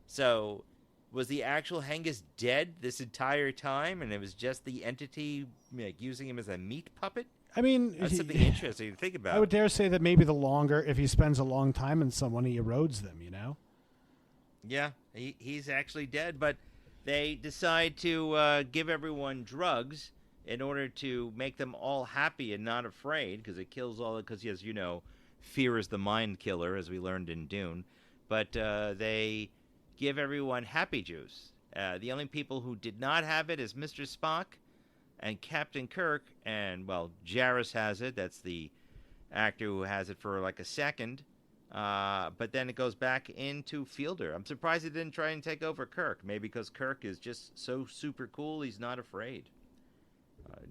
So was the actual Hengist dead this entire time, and it was just the entity using him as a meat puppet? I mean, that's something interesting to think about. I would dare say that maybe if he spends a long time in someone, he erodes them, Yeah, he's actually dead, but they decide to give everyone drugs in order to make them all happy and not afraid, because it kills because, as you know, fear is the mind killer, as we learned in Dune. But they give everyone happy juice. The only people who did not have it is Mr. Spock and Captain Kirk, and, well, Jarrus has it. That's the actor who has it for like a second. But then it goes back into Fielder. I'm surprised he didn't try and take over Kirk. Maybe because Kirk is just so super cool, he's not afraid.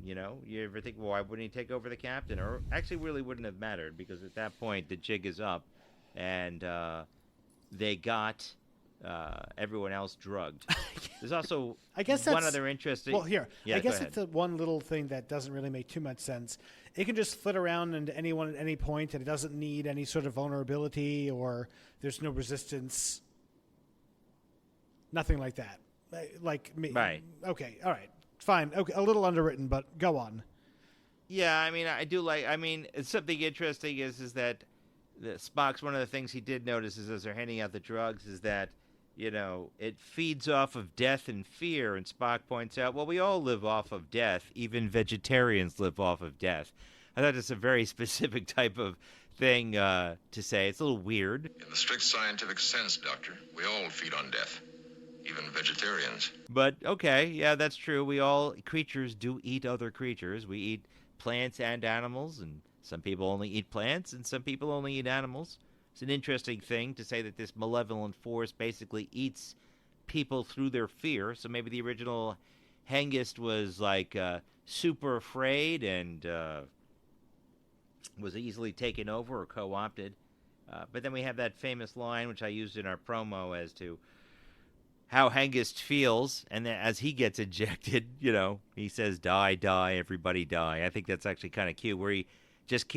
You ever think, well, why wouldn't he take over the captain? Or actually really wouldn't have mattered, because at that point the jig is up, and they got everyone else drugged. There's also one other interesting... Well, here, I guess it's the one little thing that doesn't really make too much sense. It can just flit around into anyone at any point, and it doesn't need any sort of vulnerability, or there's no resistance. Nothing like that. Like me. Right. Okay, all right. Fine. Okay, a little underwritten, but go on. Yeah, I mean, something interesting is that Spock's, one of the things he did notice is, as they're handing out the drugs, is that, it feeds off of death and fear. And Spock points out, well, we all live off of death. Even vegetarians live off of death. I thought it's a very specific type of thing to say. It's a little weird. In the strict scientific sense, Doctor, we all feed on death. Even vegetarians. But, okay, yeah, that's true. Creatures do eat other creatures. We eat plants and animals, and some people only eat plants, and some people only eat animals. It's an interesting thing to say that this malevolent force basically eats people through their fear. So maybe the original Hengist was, super afraid and was easily taken over or co-opted. But then we have that famous line, which I used in our promo, as to... how Hengist feels, and then as he gets ejected, you know, he says, "Die, die, everybody die." I think that's actually kind of cute, where he just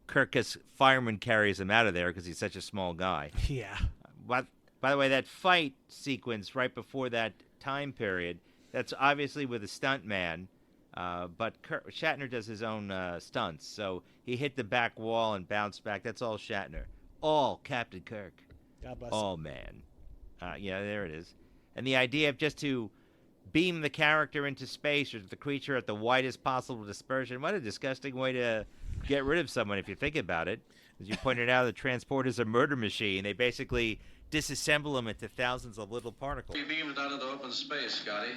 Kirkus fireman carries him out of there because he's such a small guy. Yeah. But by the way, that fight sequence right before that time period, that's obviously with a stunt man, but Shatner does his own stunts. So he hit the back wall and bounced back. That's all Shatner. All Captain Kirk. God bless all him. Man. Yeah, there it is. And the idea of just to beam the character into space or the creature at the widest possible dispersion, what a disgusting way to get rid of someone if you think about it. As you pointed out, the transporter's a murder machine. They basically disassemble them into thousands of little particles. We beamed out into open space, Scotty.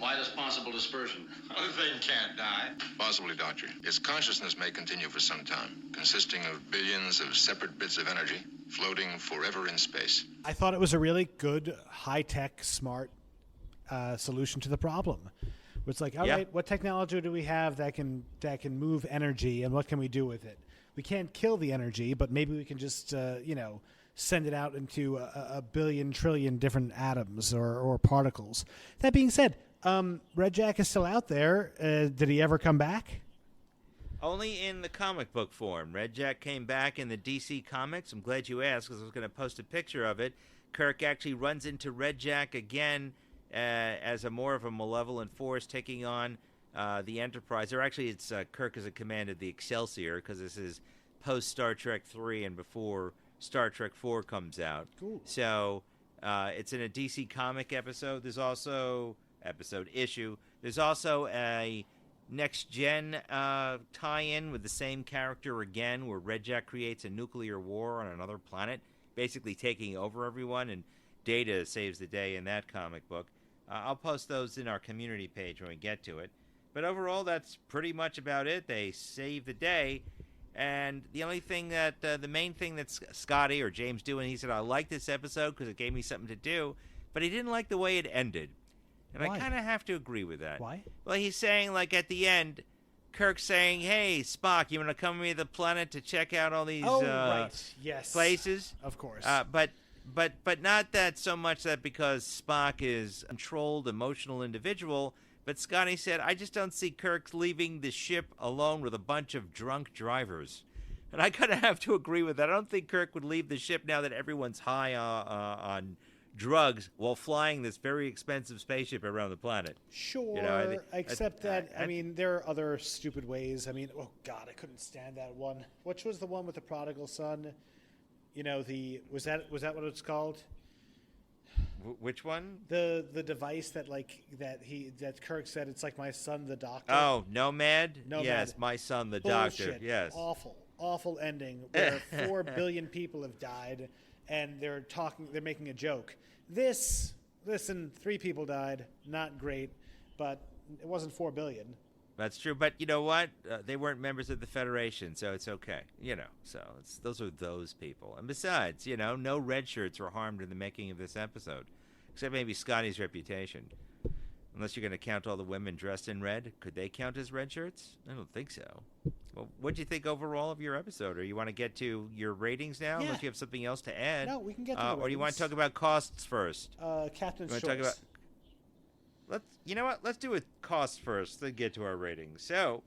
Widest possible dispersion. The thing can't die. Possibly, Doctor. Its consciousness may continue for some time, consisting of billions of separate bits of energy floating forever in space. I thought it was a really good, high-tech, smart solution to the problem. It's like, all right, what technology do we have that can move energy, and what can we do with it? We can't kill the energy, but maybe we can just, send it out into a billion, trillion different atoms or particles. That being said, Redjac is still out there. Did he ever come back? Only in the comic book form. Redjac came back in the DC Comics. I'm glad you asked because I was going to post a picture of it. Kirk actually runs into Redjac again as a more of a malevolent force taking on the Enterprise. Or actually, it's Kirk is a command of the Excelsior because this is post-Star Trek 3 and before Star Trek 4 comes out. Cool. So it's in a DC comic episode. There's also issue. There's also a Next Gen tie-in with the same character again, where Redjac creates a nuclear war on another planet, basically taking over everyone, and Data saves the day in that comic book. I'll post those in our community page when we get to it. But overall, that's pretty much about it. They save the day. And the only thing that, the main thing that Scotty or James doing, he said, I like this episode because it gave me something to do, but he didn't like the way it ended. And Why? I kind of have to agree with that. Why? Well, he's saying, like, at the end, Kirk's saying, hey, Spock, you want to come with me to the planet to check out all these right. Yes. places? Of course. But not that so much that because Spock is a controlled, emotional individual, but Scotty said, I just don't see Kirk leaving the ship alone with a bunch of drunk drivers. And I kind of have to agree with that. I don't think Kirk would leave the ship now that everyone's high on drugs while flying this very expensive spaceship around the planet. Sure, except that, I mean, there are other stupid ways. I mean, oh, God, I couldn't stand that one. Which was the one with the prodigal son? You know, was that what it's called? Which one? The device that Kirk said, it's like my son, the doctor. Oh, Nomad? Yes, my son, the Bullshit. doctor. Yes. Awful ending where 4 billion people have died, and they're making a joke. Listen, 3 people died, not great, but it wasn't 4 billion. That's true, but you know what? They weren't members of the Federation, so it's okay. So those are those people. And besides, no red shirts were harmed in the making of this episode, except maybe Scotty's reputation. Unless you're going to count all the women dressed in red. Could they count as red shirts? I don't think so. Well, what do you think overall of your episode? Or you want to get to your ratings now? Yeah. Unless you have something else to add. No, we can get to the ratings. Or do you want to talk about costs first? Captain's choice. Talk about... You know what? Let's do it cost first, then get to our ratings. So,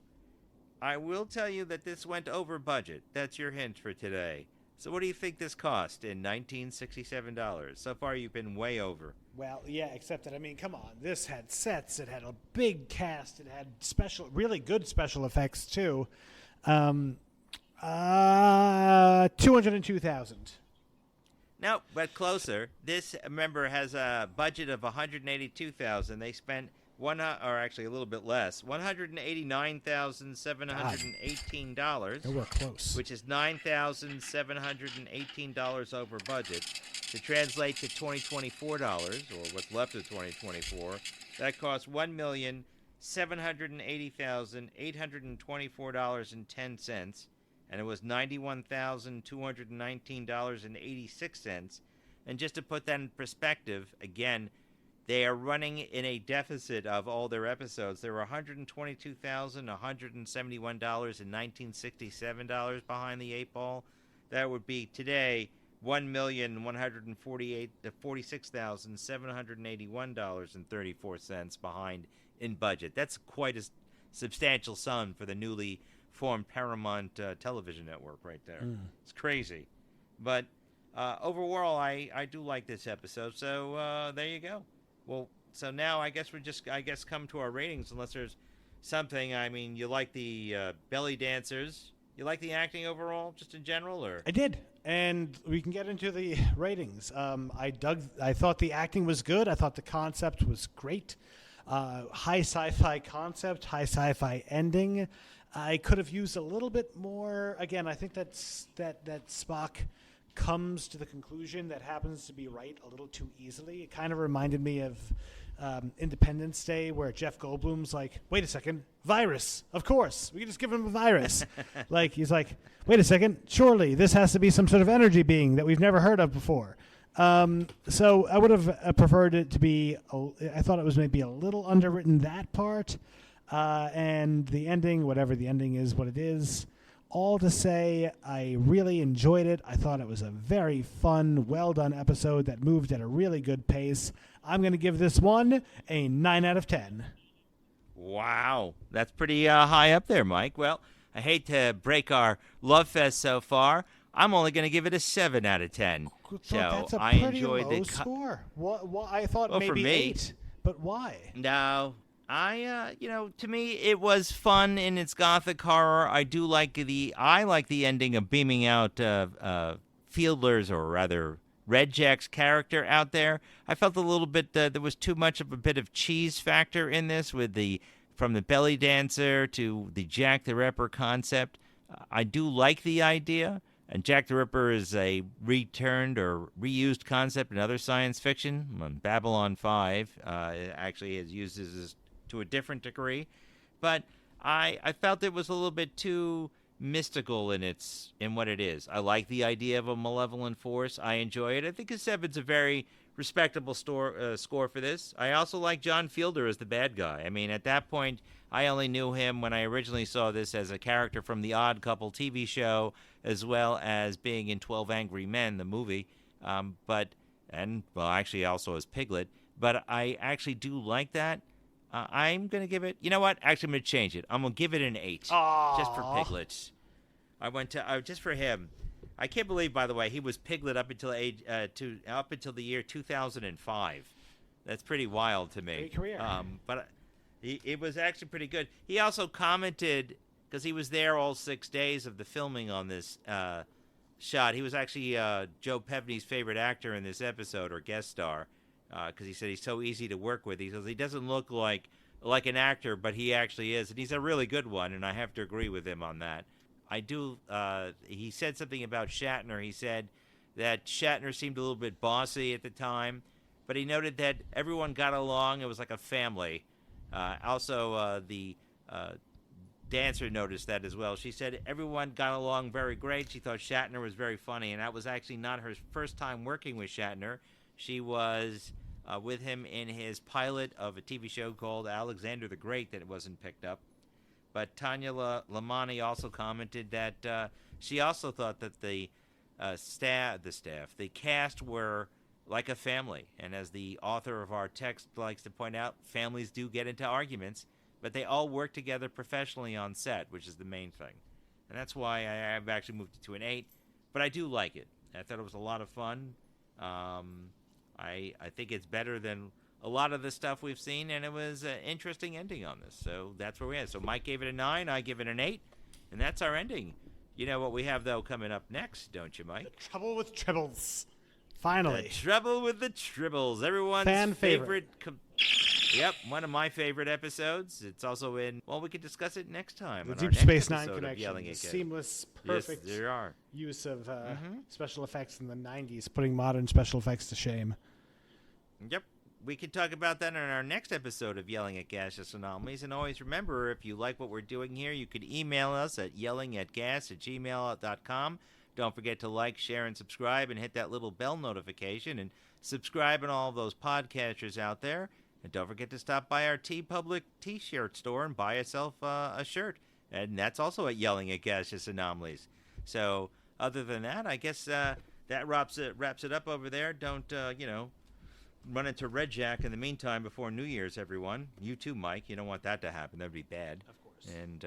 I will tell you that this went over budget. That's your hint for today. So what do you think this cost in $1967? So far, you've been way over. Well, yeah, except that, I mean, come on. This had sets. It had a big cast. It had really good special effects, too. $202,000. No, but closer. This, remember, has a budget of $182,000. They spent or actually a little bit less, $189,718. They were close. Which is $9,718 over budget. To translate to 2024 dollars, or what's left of 2024, that costs $1,780,824.10. And it was $91,219.86. And just to put that in perspective, again, they are running in a deficit of all their episodes. There were $122,171 and $1967 behind the 8 ball. That would be today $1,146,781.34 behind in budget. That's quite a substantial sum for the newly formed Paramount television network right there. It's crazy. But overall, I do like this episode. So there you go. Well, so now I guess come to our ratings, unless there's something. I mean, you like the belly dancers. You like the acting overall, just in general, or? I did, and we can get into the ratings. I thought the acting was good. I thought the concept was great. High sci-fi concept, high sci-fi ending. I could have used a little bit more. Again, I think that Spock comes to the conclusion that happens to be right a little too easily. It kind of reminded me of Independence Day, where Jeff Goldblum's like, wait a second, virus, of course, we can just give him a virus. Like, he's like, wait a second, surely this has to be some sort of energy being that we've never heard of before. So I would have preferred it to be, I thought it was maybe a little underwritten, that part, and the ending, whatever the ending is, what it is. All to say, I really enjoyed it. I thought it was a very fun, well-done episode that moved at a really good pace. I'm going to give this one a 9 out of 10. Wow. That's pretty high up there, Mike. Well, I hate to break our love fest so far. I'm only going to give it a 7 out of 10. So that's a I pretty enjoyed low the score. What, I thought well, maybe for me, 8, but why? No. To me, it was fun in its gothic horror. I like the ending of beaming out Fiedler's, or rather Redjac's character out there. I felt a little bit there was too much of a bit of cheese factor in this, with from the belly dancer to the Jack the Ripper concept. I do like the idea, and Jack the Ripper is a returned or reused concept in other science fiction. Babylon 5 actually has used this to a different degree, but I felt it was a little bit too mystical in what it is. I like the idea of a malevolent force. I enjoy it. I think a 7's a very respectable score for this. I also like John Fiedler as the bad guy. I mean, at that point, I only knew him when I originally saw this as a character from the Odd Couple TV show, as well as being in 12 Angry Men, the movie, actually also as Piglet. But I actually do like that. I'm going to give it, you know what? Actually, I'm going to change it. I'm going to give it an 8. Aww. Just for Piglet. Just for him. I can't believe, by the way, he was Piglet up until the year 2005. That's pretty wild to me. Great career. But it was actually pretty good. He also commented, because he was there all 6 days of the filming on this shot. He was actually Joe Pevney's favorite actor in this episode, or guest star. Because he said he's so easy to work with. He says he doesn't look like an actor, but he actually is. And he's a really good one, and I have to agree with him on that. I do. He said something about Shatner. He said that Shatner seemed a little bit bossy at the time, but he noted that everyone got along. It was like a family. Also, the dancer noticed that as well. She said everyone got along very great. She thought Shatner was very funny, and that was actually not her first time working with Shatner. She was with him in his pilot of a TV show called Alexander the Great that wasn't picked up. But Tanya Lamani also commented that she also thought that the cast were like a family. And as the author of our text likes to point out, families do get into arguments, but they all work together professionally on set, which is the main thing. And that's why I've actually moved it to an 8. But I do like it. I thought it was a lot of fun. I think it's better than a lot of the stuff we've seen, and it was an interesting ending on this. So that's where we are. So Mike gave it a 9, I give it an 8, and that's our ending. You know what we have, though, coming up next, don't you, Mike? The Trouble with Tribbles. Finally. The Trouble with the Tribbles. Everyone's Fan favorite. Yep, one of my favorite episodes. It's also in, well, we could discuss it next time. The on our Deep next Space Nine episode of connection. Yelling at Gas. Seamless, perfect Yes, there are. use of special effects in the 90s, putting modern special effects to shame. Yep. We can talk about that in our next episode of Yelling at Gaseous Anomalies. And always remember, if you like what we're doing here, you could email us at yellingatgas@gmail.com. Don't forget to like, share, and subscribe, and hit that little bell notification. And subscribe on all those podcasters out there. And don't forget to stop by our TeePublic T-shirt store and buy yourself a shirt. And that's also at Yelling at Gaseous Anomalies. So other than that, I guess that wraps it up over there. Don't run into Redjac in the meantime before New Year's, everyone. You too, Mike. You don't want that to happen. That'd be bad. Of course. And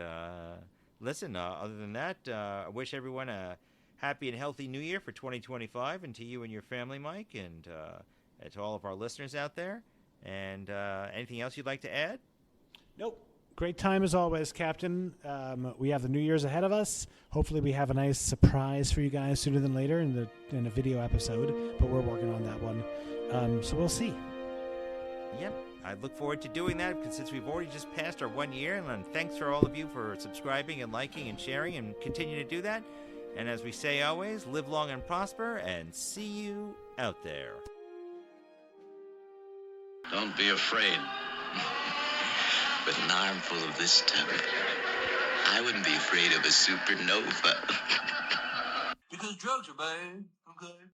listen, other than that, I wish everyone a happy and healthy New Year for 2025, and to you and your family, Mike, and to all of our listeners out there. And anything else you'd like to add? Nope. Great time as always, Captain. We have the New Year's ahead of us. Hopefully we have a nice surprise for you guys sooner than later in a video episode, but we're working on that one. So we'll see. Yep. I look forward to doing that since we've already just passed our 1 year. And thanks for all of you for subscribing and liking and sharing and continue to do that. And as we say always, live long and prosper, and see you out there. Don't be afraid. With an armful of this stuff, I wouldn't be afraid of a supernova. Because drugs are bad, okay?